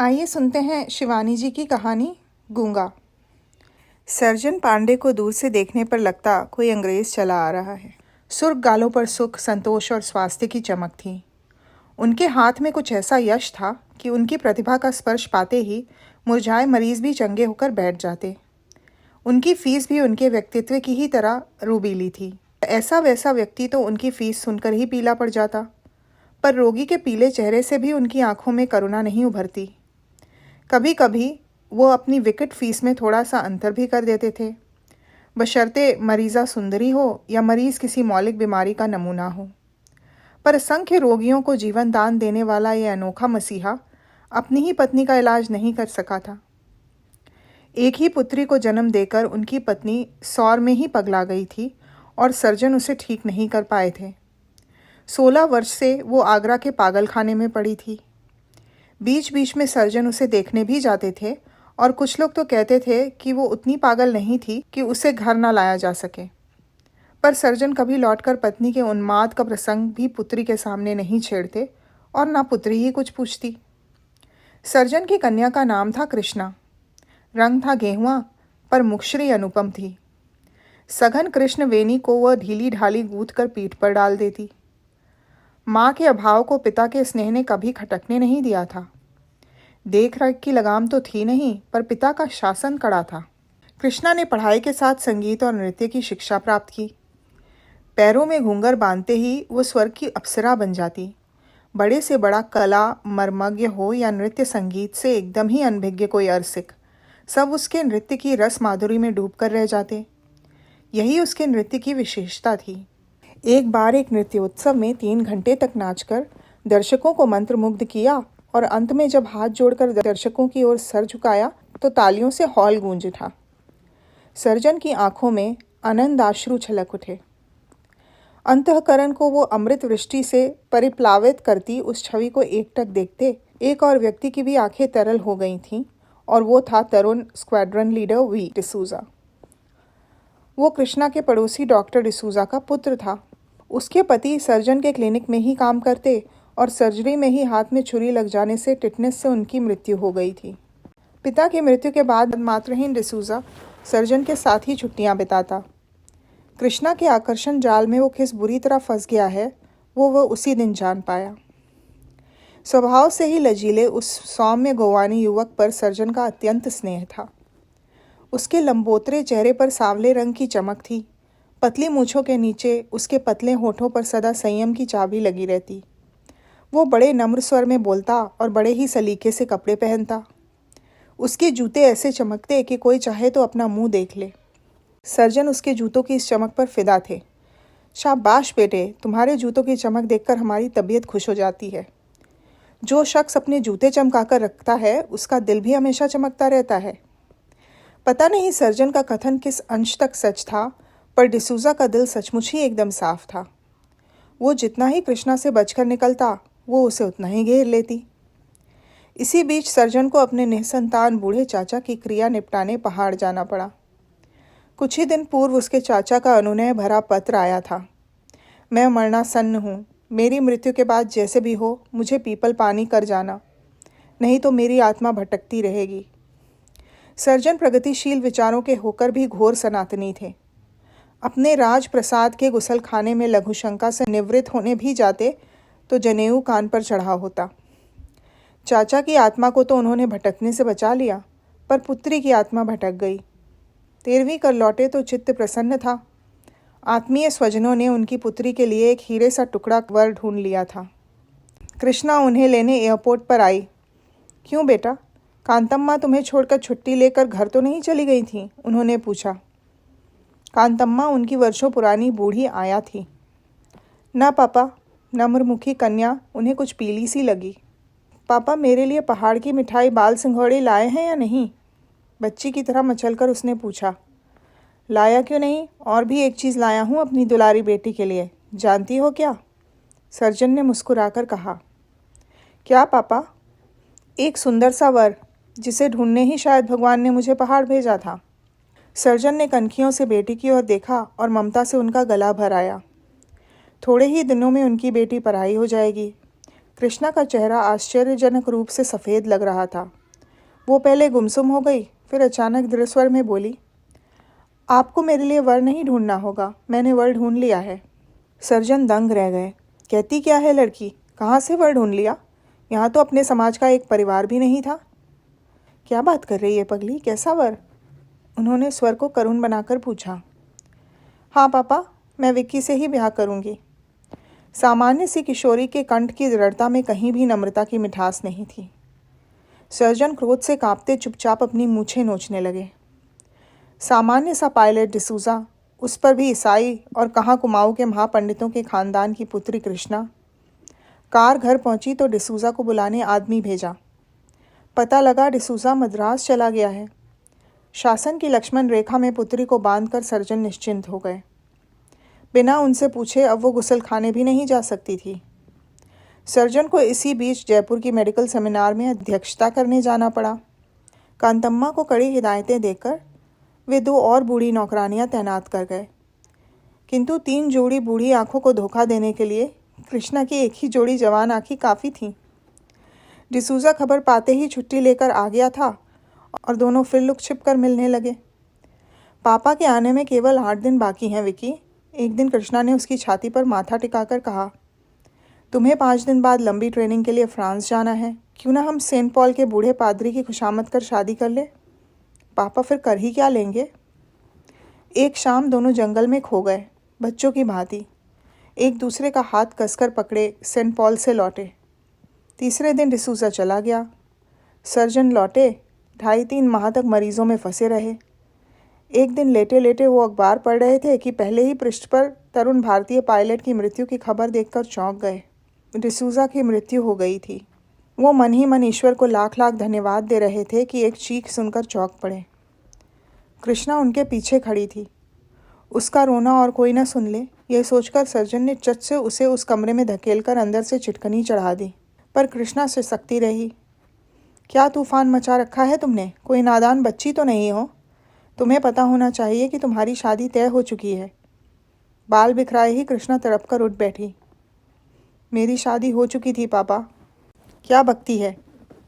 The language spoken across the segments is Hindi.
आइए सुनते हैं शिवानी जी की कहानी गूंगा। सर्जन पांडे को दूर से देखने पर लगता कोई अंग्रेज चला आ रहा है। सुर्ख गालों पर सुख, संतोष और स्वास्थ्य की चमक थी। उनके हाथ में कुछ ऐसा यश था कि उनकी प्रतिभा का स्पर्श पाते ही मुरझाए मरीज भी चंगे होकर बैठ जाते। उनकी फीस भी उनके व्यक्तित्व की ही तरह रूबीली थी। ऐसा वैसा व्यक्ति तो उनकी फीस सुनकर ही पीला पड़ जाता, पर रोगी के पीले चेहरे से भी उनकी आंखों में करुणा नहीं उभरती। कभी कभी वो अपनी विकट फीस में थोड़ा सा अंतर भी कर देते थे, बशर्ते मरीज़ा सुंदरी हो या मरीज़ किसी मौलिक बीमारी का नमूना हो। पर असंख्य रोगियों को जीवन दान देने वाला ये अनोखा मसीहा अपनी ही पत्नी का इलाज नहीं कर सका था। एक ही पुत्री को जन्म देकर उनकी पत्नी सौर में ही पगला गई थी और सर्जन उसे ठीक नहीं कर पाए थे। 16 वर्ष से वो आगरा के पागलखाने में पड़ी थी। बीच बीच में सर्जन उसे देखने भी जाते थे और कुछ लोग तो कहते थे कि वो उतनी पागल नहीं थी कि उसे घर ना लाया जा सके। पर सर्जन कभी लौटकर पत्नी के उन्माद का प्रसंग भी पुत्री के सामने नहीं छेड़ते और ना पुत्री ही कुछ पूछती। सर्जन की कन्या का नाम था कृष्णा। रंग था गेहुआ, पर मुखश्री अनुपम थी। सघन कृष्ण वेणी को वह ढीली ढाली गूंथ कर पीठ पर डाल देती। माँ के अभाव को पिता के स्नेह ने कभी खटकने नहीं दिया था। देख रेख की लगाम तो थी नहीं, पर पिता का शासन कड़ा था। कृष्णा ने पढ़ाई के साथ संगीत और नृत्य की शिक्षा प्राप्त की। पैरों में घूंघर बांधते ही वो स्वर्ग की अप्सरा बन जाती। बड़े से बड़ा कला मर्मज्ञ हो या नृत्य संगीत से एकदम ही अनभिज्ञ कोई अरसिक, सब उसके नृत्य की रस माधुरी में डूब कर रह जाते। यही उसके नृत्य की विशेषता थी। एक बार एक नृत्योत्सव में 3 घंटे तक नाचकर दर्शकों को मंत्रमुग्ध किया और अंत में जब हाथ जोड़कर दर्शकों की ओर सर झुकाया तो तालियों से हॉल गूंज उठा। सर्जन की आंखों में आनंदाश्रु छलक उठे। अंतःकरण को वो अमृत वृष्टि से परिप्लावित करती उस छवि को एकटक देखते एक और व्यक्ति की भी आंखें तरल हो गई थीं, और वो था तरुण स्क्वाड्रन लीडर वी डिसूजा। वो कृष्णा के पड़ोसी डॉक्टर डिसूजा का पुत्र था। उसके पति सर्जन के क्लिनिक में ही काम करते और सर्जरी में ही हाथ में छुरी लग जाने से टिटनेस से उनकी मृत्यु हो गई थी। पिता की मृत्यु के बाद मातृहीन डिसूजा सर्जन के साथ ही छुट्टियां बिताता। कृष्णा के आकर्षण जाल में वो किस बुरी तरह फंस गया है वो उसी दिन जान पाया। स्वभाव से ही लजीले उस सौम्य गोवानी युवक पर सर्जन का अत्यंत स्नेह था। उसके लंबोतरे चेहरे पर सांवले रंग की चमक थी। पतली मूंछों के नीचे उसके पतले होठों पर सदा संयम की चाबी लगी रहती। वो बड़े नम्र स्वर में बोलता और बड़े ही सलीके से कपड़े पहनता। उसके जूते ऐसे चमकते कि कोई चाहे तो अपना मुंह देख ले। सर्जन उसके जूतों की इस चमक पर फिदा थे। शाबाश बेटे, तुम्हारे जूतों की चमक देखकर हमारी तबीयत खुश हो जाती है। जो शख्स अपने जूते चमकाकर रखता है उसका दिल भी हमेशा चमकता रहता है। पता नहीं सर्जन का कथन किस अंश तक सच था, पर डिसूजा का दिल सचमुच ही एकदम साफ था। वो जितना ही कृष्णा से बचकर निकलता वो उसे उतना ही घेर लेती। इसी बीच सर्जन को अपने निसंतान बूढ़े चाचा की क्रिया निपटाने पहाड़ जाना पड़ा। कुछ ही दिन पूर्व उसके चाचा का अनुनय भरा पत्र आया था। मैं मरणासन्न हूँ। मेरी मृत्यु के बाद जैसे भी हो मुझे पीपल पानी कर जाना, नहीं तो मेरी आत्मा भटकती रहेगी। सर्जन प्रगतिशील विचारों के होकर भी घोर सनातनी थे। अपने राज प्रसाद के गुसलखाने में लघुशंका से निवृत्त होने भी जाते तो जनेऊ कान पर चढ़ा होता। चाचा की आत्मा को तो उन्होंने भटकने से बचा लिया, पर पुत्री की आत्मा भटक गई। 13वीं कर लौटे तो चित्त प्रसन्न था। आत्मीय स्वजनों ने उनकी पुत्री के लिए एक हीरे सा टुकड़ा वर ढूंढ लिया था। कृष्णा उन्हें लेने एयरपोर्ट पर आई। क्यों बेटा, कांतम्मा तुम्हें छोड़कर छुट्टी लेकर घर तो नहीं चली गई थी? उन्होंने पूछा। कांतम्मा उनकी वर्षों पुरानी बूढ़ी आया थी। ना पापा, नम्रमुखी कन्या उन्हें कुछ पीली सी लगी। पापा, मेरे लिए पहाड़ की मिठाई बाल सिंघोड़े लाए हैं या नहीं? बच्ची की तरह मचलकर उसने पूछा। लाया क्यों नहीं, और भी एक चीज़ लाया हूँ अपनी दुलारी बेटी के लिए। जानती हो क्या? सर्जन ने मुस्कुराकर कहा। क्या पापा? एक सुंदर सा वर, जिसे ढूंढने ही शायद भगवान ने मुझे पहाड़ भेजा था। सर्जन ने कनखियों से बेटी की ओर देखा और ममता से उनका गला भर आया। थोड़े ही दिनों में उनकी बेटी पराई हो जाएगी। कृष्णा का चेहरा आश्चर्यजनक रूप से सफ़ेद लग रहा था। वो पहले गुमसुम हो गई, फिर अचानक दृढ़ स्वर में बोली, आपको मेरे लिए वर नहीं ढूंढना होगा, मैंने वर ढूंढ लिया है। सर्जन दंग रह गए। कहती क्या है लड़की, कहाँ से वर ढूंढ लिया? यहाँ तो अपने समाज का एक परिवार भी नहीं था। क्या बात कर रही है पगली, कैसा वर? उन्होंने स्वर को करुण बनाकर पूछा। हाँ पापा, मैं विक्की से ही ब्याह करूँगी। सामान्य सी किशोरी के कंठ की दृढ़ता में कहीं भी नम्रता की मिठास नहीं थी। सर्जन क्रोध से कांपते चुपचाप अपनी मूछें नोचने लगे। सामान्य सा पायलट डिसूजा, उस पर भी ईसाई और कहाँ कुमाऊँ के महापंडितों के खानदान की पुत्री कृष्णा। कार घर पहुंची तो डिसूजा को बुलाने आदमी भेजा। पता लगा डिसूजा मद्रास चला गया है। शासन की लक्ष्मण रेखा में पुत्री को बांधकर सर्जन निश्चिंत हो गए। बिना उनसे पूछे अब वो गुसलखाने भी नहीं जा सकती थी। सर्जन को इसी बीच जयपुर की मेडिकल सेमिनार में अध्यक्षता करने जाना पड़ा। कांतम्मा को कड़ी हिदायतें देकर वे 2 और बूढ़ी नौकरानियां तैनात कर गए, किंतु 3 जोड़ी बूढ़ी आंखों को धोखा देने के लिए कृष्णा की एक ही जोड़ी जवान आंखें काफ़ी थीं। डिसूजा खबर पाते ही छुट्टी लेकर आ गया था और दोनों फिर लुक छिप कर मिलने लगे। पापा के आने में केवल 8 दिन बाकी हैं विकी। एक दिन कृष्णा ने उसकी छाती पर माथा टिकाकर कहा, तुम्हें 5 दिन बाद लंबी ट्रेनिंग के लिए फ्रांस जाना है, क्यों ना हम सेंट पॉल के बूढ़े पादरी की खुशामद कर शादी कर ले। पापा फिर कर ही क्या लेंगे। एक शाम दोनों जंगल में खो गए, बच्चों की भांति। एक दूसरे का हाथ कसकर पकड़े सेंट पॉल से लौटे। तीसरे दिन डिसूजा चला गया। सर्जन लौटे, 2.5-3 माह तक मरीजों में फंसे रहे। एक दिन लेटे लेटे वो अखबार पढ़ रहे थे कि पहले ही पृष्ठ पर तरुण भारतीय पायलट की मृत्यु की खबर देखकर चौंक गए। डिसूजा की मृत्यु हो गई थी। वो मन ही मन ईश्वर को लाख लाख धन्यवाद दे रहे थे कि एक चीख सुनकर चौंक पड़े। कृष्णा उनके पीछे खड़ी थी। उसका रोना और कोई न सुन ले, यह सोचकर सर्जन ने चट से उसे उस कमरे में धकेलकर अंदर से चिटकनी चढ़ा दी, पर कृष्णा सिसकती रही। क्या तूफान मचा रखा है तुमने? कोई नादान बच्ची तो नहीं हो? तुम्हें पता होना चाहिए कि तुम्हारी शादी तय हो चुकी है। बाल बिखराए ही कृष्णा तड़प कर उठ बैठी। मेरी शादी हो चुकी थी पापा। क्या बकती है?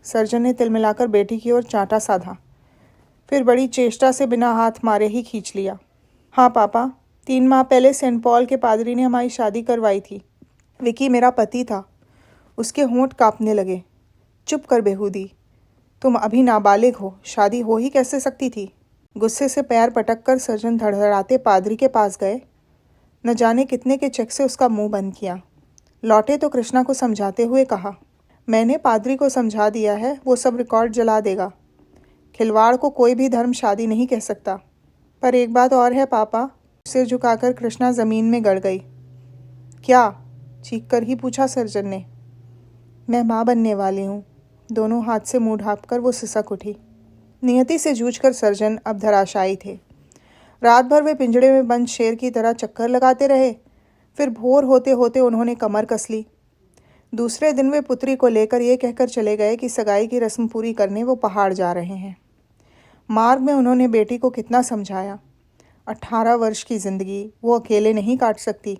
सर्जन ने तिलमिलाकर बेटी की ओर चांटा साधा, फिर बड़ी चेष्टा से बिना हाथ मारे ही खींच लिया। हाँ पापा, 3 माह पहले सेंट पॉल के पादरी ने हमारी शादी करवाई थी। विकी मेरा पति था। उसके होंठ कांपने लगे। चुप कर बेहूदी, तुम अभी नाबालिग हो, शादी हो ही कैसे सकती थी? गुस्से से पैर पटक कर सर्जन धड़धड़ाते पादरी के पास गए। न जाने कितने के चेक से उसका मुंह बंद किया। लौटे तो कृष्णा को समझाते हुए कहा, मैंने पादरी को समझा दिया है, वो सब रिकॉर्ड जला देगा। खिलवाड़ को कोई भी धर्म शादी नहीं कह सकता। पर एक बात और है पापा। सिर झुकाकर कृष्णा ज़मीन में गड़ गई। क्या? चीख कर ही पूछा सर्जन ने। मैं माँ बनने वाली हूँ। दोनों हाथ से मुंह ढाँपकर वो सिसक उठी। नियति से जूझकर सर्जन अब धराशायी थे। रात भर वे पिंजड़े में बंद शेर की तरह चक्कर लगाते रहे। फिर भोर होते होते उन्होंने कमर कस ली। दूसरे दिन वे पुत्री को लेकर ये कहकर चले गए कि सगाई की रस्म पूरी करने वो पहाड़ जा रहे हैं। मार्ग में उन्होंने बेटी को कितना समझाया। 18 वर्ष की ज़िंदगी वो अकेले नहीं काट सकती।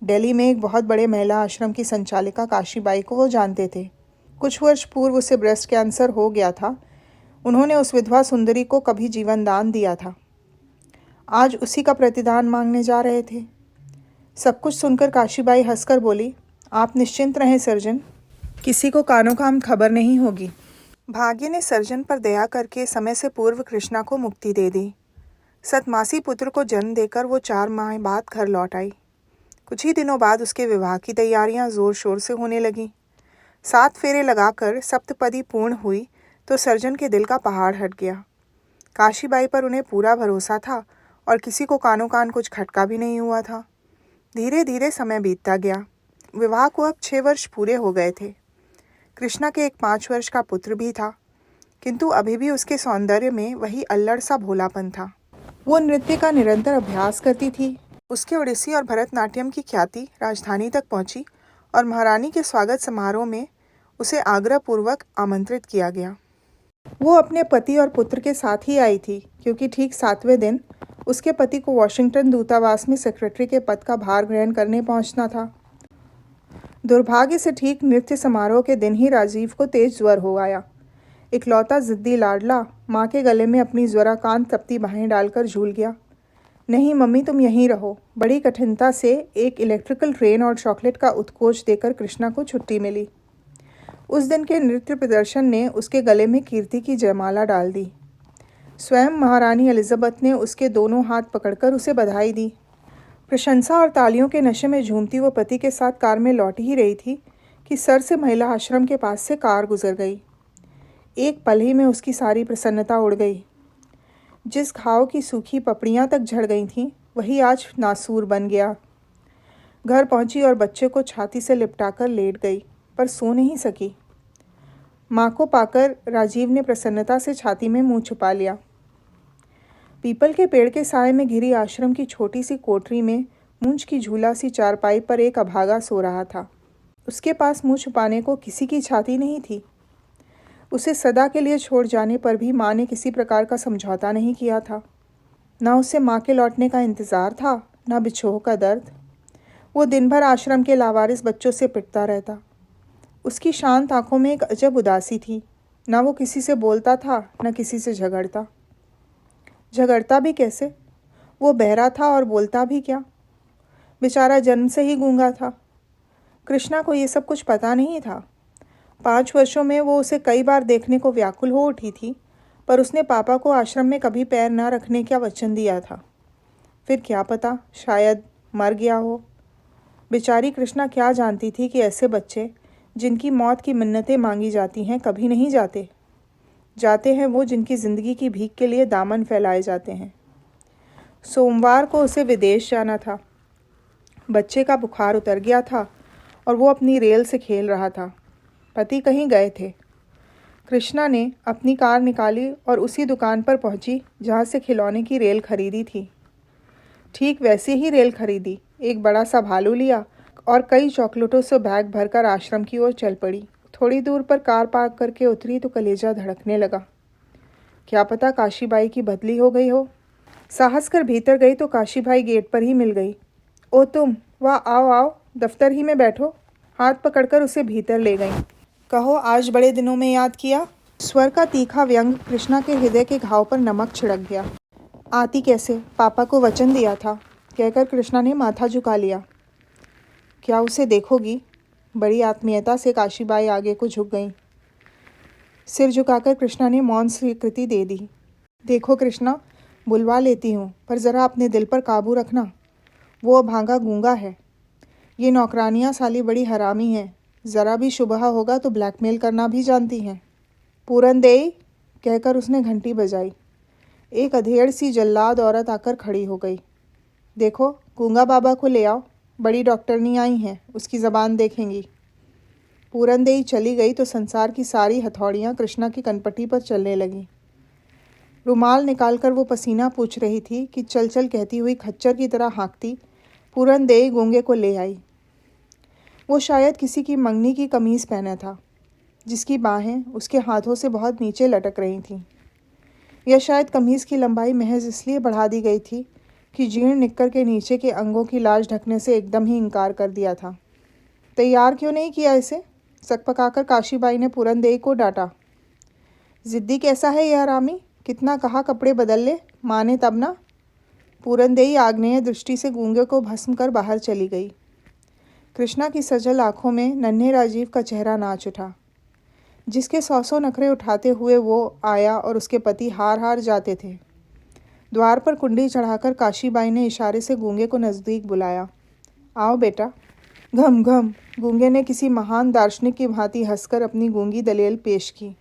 दिल्ली में एक बहुत बड़े महिला आश्रम की संचालिका काशीबाई को वो जानते थे। कुछ वर्ष पूर्व उसे ब्रेस्ट कैंसर हो गया था। उन्होंने उस विधवा सुंदरी को कभी जीवन दान दिया था। आज उसी का प्रतिदान मांगने जा रहे थे। सब कुछ सुनकर काशीबाई हंसकर बोली, आप निश्चिंत रहें सर्जन, किसी को कानों काम खबर नहीं होगी। भाग्य ने सर्जन पर दया करके समय से पूर्व कृष्णा को मुक्ति दे दी। सतमासी पुत्र को जन्म देकर वो 4 माह बाद घर लौट आई। कुछ ही दिनों बाद उसके विवाह की तैयारियां जोर शोर से होने लगीं। 7 फेरे लगाकर सप्तपदी पूर्ण हुई तो सर्जन के दिल का पहाड़ हट गया। काशीबाई पर उन्हें पूरा भरोसा था और किसी को कानों कान कुछ खटका भी नहीं हुआ था। धीरे धीरे समय बीतता गया। विवाह को अब 6 वर्ष पूरे हो गए थे। कृष्णा के एक 5 वर्ष का पुत्र भी था, किंतु अभी भी उसके सौंदर्य में वही अल्लड़ सा भोलापन था। वो नृत्य का निरंतर अभ्यास करती थी। उसके ओडिसी और भरतनाट्यम की ख्याति राजधानी तक पहुंची और महारानी के स्वागत समारोह में उसे आग्रहपूर्वक आमंत्रित किया गया। वो अपने पति और पुत्र के साथ ही आई थी, क्योंकि ठीक 7वें दिन उसके पति को वॉशिंगटन दूतावास में सेक्रेटरी के पद का भार ग्रहण करने पहुंचना था। दुर्भाग्य से ठीक नृत्य समारोह के दिन ही राजीव को तेज ज्वर हो आया। इकलौता जिद्दी लाडला माँ के गले में अपनी ज्वराकांत तपती बाहें डालकर झूल गया। नहीं मम्मी, तुम यहीं रहो। बड़ी कठिनता से एक इलेक्ट्रिकल ट्रेन और चॉकलेट का उत्कोच देकर कृष्णा को छुट्टी मिली। उस दिन के नृत्य प्रदर्शन ने उसके गले में कीर्ति की जयमाला डाल दी। स्वयं महारानी एलिजाबेथ ने उसके दोनों हाथ पकड़कर उसे बधाई दी। प्रशंसा और तालियों के नशे में झूमती वो पति के साथ कार में लौट ही रही थी कि सर से महिला आश्रम के पास से कार गुजर गई। एक पल ही में उसकी सारी प्रसन्नता उड़ गई। जिस घाव की सूखी पपड़ियां तक झड़ गई थीं, वही आज नासूर बन गया। घर पहुंची और बच्चे को छाती से लिपटाकर लेट गई, पर सो नहीं सकी। माँ को पाकर राजीव ने प्रसन्नता से छाती में मुंह छुपा लिया। पीपल के पेड़ के साए में घिरी आश्रम की छोटी सी कोठरी में मूंछ की झूला सी चारपाई पर एक अभागा सो रहा था। उसके पास मुंह छुपाने को किसी की छाती नहीं थी। उसे सदा के लिए छोड़ जाने पर भी माँ ने किसी प्रकार का समझौता नहीं किया था। न उसे माँ के लौटने का इंतज़ार था, न बिछोह का दर्द। वो दिन भर आश्रम के लावारिस बच्चों से पिटता रहता। उसकी शांत आंखों में एक अजब उदासी थी। न वो किसी से बोलता था, न किसी से झगड़ता भी कैसे? वो बहरा था और बोलता भी क्या? बेचारा जन्म से ही गूंगा था। कृष्णा को ये सब कुछ पता नहीं था। 5 वर्षों में वो उसे कई बार देखने को व्याकुल हो उठी थी, पर उसने पापा को आश्रम में कभी पैर न रखने का वचन दिया था। फिर क्या पता, शायद मर गया हो। बेचारी कृष्णा क्या जानती थी कि ऐसे बच्चे जिनकी मौत की मिन्नतें मांगी जाती हैं कभी नहीं जाते हैं वो जिनकी ज़िंदगी की भीख के लिए दामन फैलाए जाते हैं। सोमवार को उसे विदेश जाना था। बच्चे का बुखार उतर गया था और वो अपनी रेल से खेल रहा था। पति कहीं गए थे। कृष्णा ने अपनी कार निकाली और उसी दुकान पर पहुंची जहां से खिलौने की रेल खरीदी थी। ठीक वैसी ही रेल खरीदी, एक बड़ा सा भालू लिया और कई चॉकलेटों से बैग भरकर आश्रम की ओर चल पड़ी। थोड़ी दूर पर कार पार्क करके उतरी तो कलेजा धड़कने लगा। क्या पता काशीबाई की बदली हो गई हो। साहस कर भीतर गई तो काशीबाई गेट पर ही मिल गई। ओ तुम, वाह, आओ आओ, दफ्तर ही में बैठो। हाथ पकड़कर उसे भीतर ले गई। कहो, आज बड़े दिनों में याद किया। स्वर का तीखा व्यंग कृष्णा के हृदय के घाव पर नमक छिड़क गया। आती कैसे, पापा को वचन दिया था, कहकर कृष्णा ने माथा झुका लिया। क्या उसे देखोगी? बड़ी आत्मीयता से काशीबाई आगे को झुक गईं। सिर झुकाकर कृष्णा ने मौन स्वीकृति दे दी। देखो कृष्णा, बुलवा लेती हूँ, पर ज़रा अपने दिल पर काबू रखना। वो अभागा गूंगा है। ये नौकरानियाँ साली बड़ी हरामी हैं। ज़रा भी शुबह होगा तो ब्लैकमेल करना भी जानती हैं। पूरन देई, कहकर उसने घंटी बजाई। एक अधेड़ सी जल्लाद औरत आकर खड़ी हो गई। देखो, गूंगा बाबा को ले आओ। बड़ी डॉक्टरनी आई हैं, उसकी ज़बान देखेंगी। पूरनदेई चली गई तो संसार की सारी हथौड़ियाँ कृष्णा की कनपटी पर चलने लगीं। रुमाल निकालकर वो पसीना पूछ रही थी कि चल चल कहती हुई खच्चर की तरह हाँकती पूरनदेई गूंगे को ले आई। वो शायद किसी की मंगनी की कमीज़ पहना था, जिसकी बाहें उसके हाथों से बहुत नीचे लटक रही थीं। या शायद कमीज़ की लंबाई महज इसलिए बढ़ा दी गई थी कि जीर्ण निक्कर के नीचे के अंगों की लाज ढकने से एकदम ही इनकार कर दिया था। तैयार क्यों नहीं किया इसे? सकपकाकर काशीबाई ने पूरनदेई को डांटा। ज़िद्दी कैसा है यह हरामी? कितना कहा कपड़े बदल ले, माने तब ना। पूरनदेई आग्नेय दृष्टि से गूंगे को भस्म कर बाहर चली गई। कृष्णा की सजल आंखों में नन्हे राजीव का चेहरा नाच उठा, जिसके 100 नखरे उठाते हुए वो आया और उसके पति हार हार जाते थे। द्वार पर कुंडी चढ़ाकर काशीबाई ने इशारे से गूंगे को नज़दीक बुलाया। आओ बेटा। घम घम, गूंगे ने किसी महान दार्शनिक की भांति हंसकर अपनी गूंगी दलील पेश की,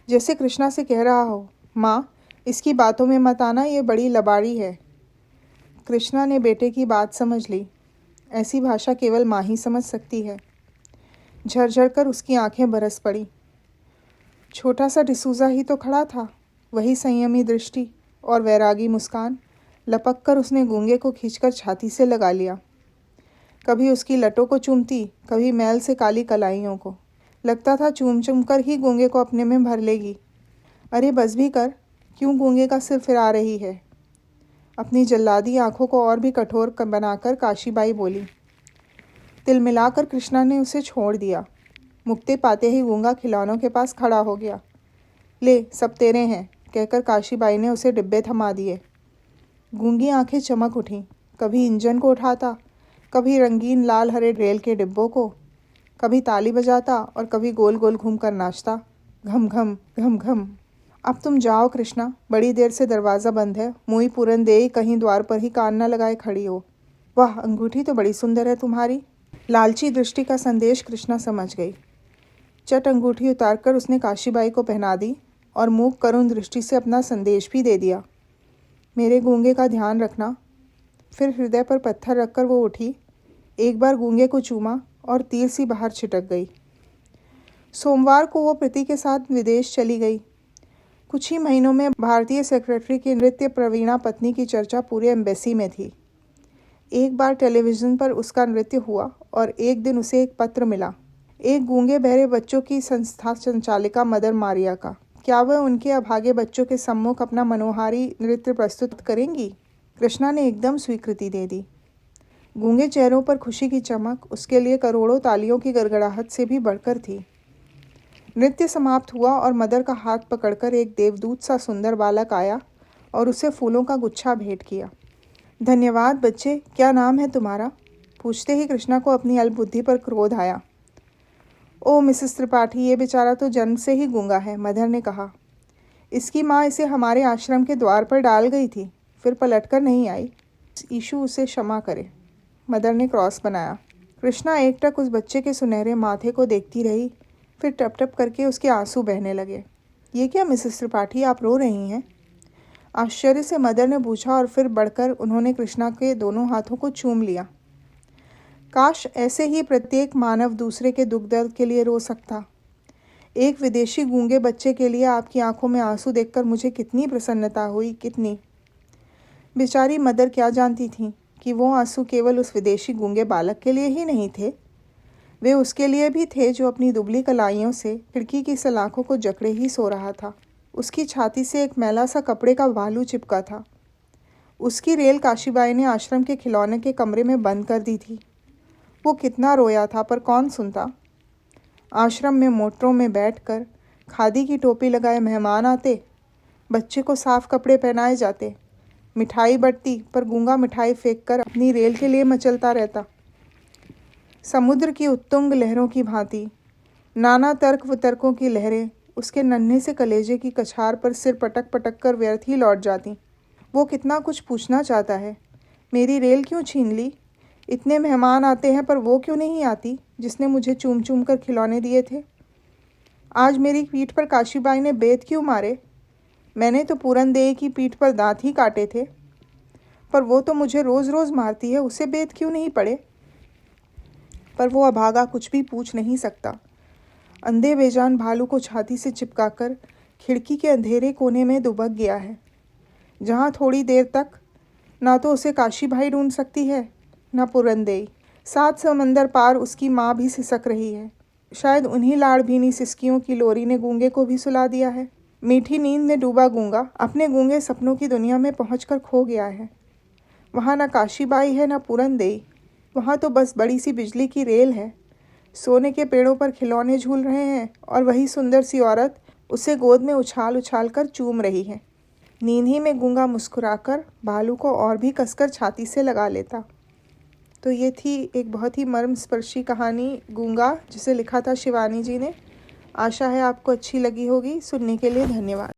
जैसे कृष्णा से कह रहा हो, माँ, इसकी बातों में मत आना, ये बड़ी लबाड़ी है। कृष्णा ने बेटे की बात समझ ली। ऐसी भाषा केवल माँ ही समझ सकती है। झरझर कर उसकी आंखें बरस पड़ी। छोटा सा डिसूजा ही तो खड़ा था, वही संयमी दृष्टि और वैरागी मुस्कान। लपक कर उसने गूंगे को खींचकर छाती से लगा लिया। कभी उसकी लटों को चूमती, कभी मैल से काली कलाइयों को। लगता था चूम चूम कर ही गूंगे को अपने में भर लेगी। अरे बस भी कर, क्यों गूंगे का सिर फिरा रही है? अपनी जल्लादी आंखों को और भी कठोर बनाकर काशीबाई बोली। तिल मिलाकर कृष्णा ने उसे छोड़ दिया। मुक्ति पाते ही गूंगा खिलौनों के पास खड़ा हो गया। ले, सब तेरे हैं, कहकर काशीबाई ने उसे डिब्बे थमा दिए। गूंगी आंखें चमक उठीं। कभी इंजन को उठाता, कभी रंगीन लाल हरे रेल के डिब्बों को, कभी ताली बजाता और कभी गोल गोल घूमकर नाचता। घम घम घम घम। अब तुम जाओ कृष्णा, बड़ी देर से दरवाज़ा बंद है। मुई पूरन देई कहीं द्वार पर ही कान न लगाए खड़ी हो। वाह, अंगूठी तो बड़ी सुंदर है तुम्हारी। लालची दृष्टि का संदेश कृष्णा समझ गई। चट अंगूठी उतारकर उसने काशीबाई को पहना दी और मूक करुण दृष्टि से अपना संदेश भी दे दिया। मेरे गूंगे का ध्यान रखना। फिर हृदय पर पत्थर रखकर वो उठी, एक बार गूंगे को चूमा और तीर सी बाहर छिटक गई। सोमवार को वो प्रीति के साथ विदेश चली गई। कुछ ही महीनों में भारतीय सेक्रेटरी की नृत्य प्रवीणा पत्नी की चर्चा पूरे एम्बेसी में थी। एक बार टेलीविज़न पर उसका नृत्य हुआ और एक दिन उसे एक पत्र मिला, एक गूंगे बहरे बच्चों की संस्था संचालिका मदर मारिया का। क्या वह उनके अभागे बच्चों के सम्मुख अपना मनोहारी नृत्य प्रस्तुत करेंगी? कृष्णा ने एकदम स्वीकृति दे दी। गूंगे चेहरों पर खुशी की चमक उसके लिए करोड़ों तालियों की गड़गड़ाहट से भी बढ़कर थी। नृत्य समाप्त हुआ और मदर का हाथ पकड़कर एक देवदूत सा सुंदर बालक आया और उसे फूलों का गुच्छा भेंट किया। धन्यवाद बच्चे, क्या नाम है तुम्हारा? पूछते ही कृष्णा को अपनी अल्पबुद्धि पर क्रोध आया। ओ मिसेस त्रिपाठी, ये बेचारा तो जन्म से ही गूंगा है, मदर ने कहा। इसकी माँ इसे हमारे आश्रम के द्वार पर डाल गई थी, फिर पलटकर नहीं आई। ईशु उसे क्षमा करे। मदर ने क्रॉस बनाया। कृष्णा एकटक उस बच्चे के सुनहरे माथे को देखती रही, फिर टप टप करके उसके आंसू बहने लगे। ये क्या मिसेस त्रिपाठी, आप रो रही हैं? आश्चर्य से मदर ने पूछा और फिर बढ़कर उन्होंने कृष्णा के दोनों हाथों को चूम लिया। काश ऐसे ही प्रत्येक मानव दूसरे के दुख दर्द के लिए रो सकता। एक विदेशी गूंगे बच्चे के लिए आपकी आंखों में आंसू देखकर मुझे कितनी प्रसन्नता हुई, कितनी। बेचारी मदर क्या जानती थी कि वो आंसू केवल उस विदेशी गूंगे बालक के लिए ही नहीं थे, वे उसके लिए भी थे जो अपनी दुबली कलाइयों से खिड़की की सलाखों को जकड़े ही सो रहा था। उसकी छाती से एक मैला सा कपड़े का भालू चिपका था। उसकी रेल काशीबाई ने आश्रम के खिलौने के कमरे में बंद कर दी थी। वो कितना रोया था, पर कौन सुनता। आश्रम में मोटरों में बैठकर खादी की टोपी लगाए मेहमान आते, बच्चे को साफ कपड़े पहनाए जाते, मिठाई बंटती, पर गूंगा मिठाई फेंककर अपनी रेल के लिए मचलता रहता। समुद्र की उत्तुंग लहरों की भांति नाना तर्क वितर्कों की लहरें उसके नन्हे से कलेजे की कछार पर सिर पटक पटक कर व्यर्थ ही लौट जाती। वो कितना कुछ पूछना चाहता है। मेरी रेल क्यों छीन ली? इतने मेहमान आते हैं पर वो क्यों नहीं आती जिसने मुझे चूम चूम कर खिलौने दिए थे? आज मेरी पीठ पर काशीबाई ने बेत क्यों मारे? मैंने तो पूरन देई की पीठ पर दांत ही काटे थे, पर वो तो मुझे रोज़ रोज़ मारती है, उसे बेत क्यों नहीं पड़े? पर वो अभागा कुछ भी पूछ नहीं सकता। अंधे बेजान भालू को छाती से चिपकाकर खिड़की के अंधेरे कोने में दुबक गया है, जहाँ थोड़ी देर तक ना तो उसे काशी भाई ढूंढ सकती है, ना पुरंदेई। 7 समंदर पार उसकी माँ भी सिसक रही है। शायद उन्हीं लाड़ भीनी सिसकियों की लोरी ने गूंगे को भी सुला दिया है। मीठी नींद में डूबा गूंगा अपने गूंगे सपनों की दुनिया में पहुंचकर खो गया है। वहाँ ना काशीबाई है, ना पुरंदेई। वहाँ तो बस बड़ी सी बिजली की रेल है। सोने के पेड़ों पर खिलौने झूल रहे हैं और वही सुंदर सी औरत उसे गोद में उछाल उछाल कर चूम रही है। नींद ही में गूंगा मुस्कुराकर भालू को और भी कसकर छाती से लगा लेता। तो ये थी एक बहुत ही मर्मस्पर्शी कहानी गूंगा, जिसे लिखा था शिवानी जी ने। आशा है आपको अच्छी लगी होगी। सुनने के लिए धन्यवाद।